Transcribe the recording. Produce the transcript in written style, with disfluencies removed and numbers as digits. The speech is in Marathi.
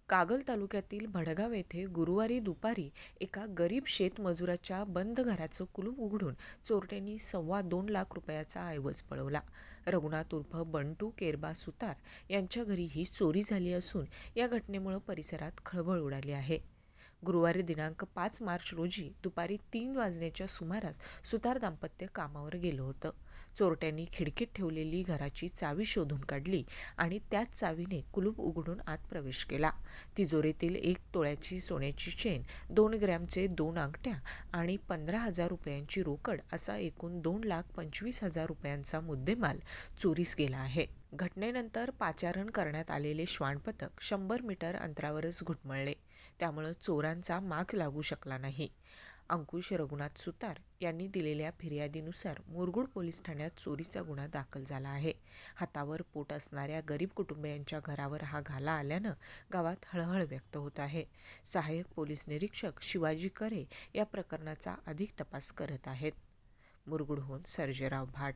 कागल तालुक्यातील भडगाव येथे गुरुवारी दुपारी एका गरीब शेतमजुराच्या बंद घराचं कुलूप उघडून चोरट्यांनी ₹2.25 लाख रुपयाचा ऐवज पळवला. रघुनाथ उर्फ बंटू केरबा सुतार यांच्या घरी ही चोरी झाली असून या घटनेमुळे परिसरात खळबळ उडाली आहे. गुरुवारी दिनांक 5 मार्च रोजी दुपारी 3 वाजण्याच्या सुमारास सुतार दाम्पत्य कामावर गेलं होतं. चोरट्यांनी खिडकीत ठेवलेली घराची चावी शोधून काढली आणि त्याच चावीने कुलूप उघडून आत प्रवेश केला. तिजोरीतील 1 तोळ्याची सोन्याची चेन, 2 ग्रॅमचे 2 अंगठ्या आणि 15,000 रुपयांची रोकड असा एकूण ₹2,25,000 रुपयांचा मुद्देमाल चोरीस गेला आहे. घटनेनंतर पाचारण करण्यात आलेले श्वान पथक 100 मीटर अंतरावरच घुटमळले. त्यामुळे चोरांचा माग लागू शकला नाही. अंकुश रघुनाथ सुतार यांनी दिलेल्या फिर्यादीनुसार मुरगुड पोलीस ठाण्यात चोरीचा गुन्हा दाखल झाला आहे. हातावर पोट असणाऱ्या गरीब कुटुंबियांच्या घरावर हा घाला आल्यानं गावात हळहळ व्यक्त होत आहे. सहाय्यक पोलीस निरीक्षक शिवाजी करे या प्रकरणाचा अधिक तपास करत आहेत. मुरगुडहून सर्जेराव भाट.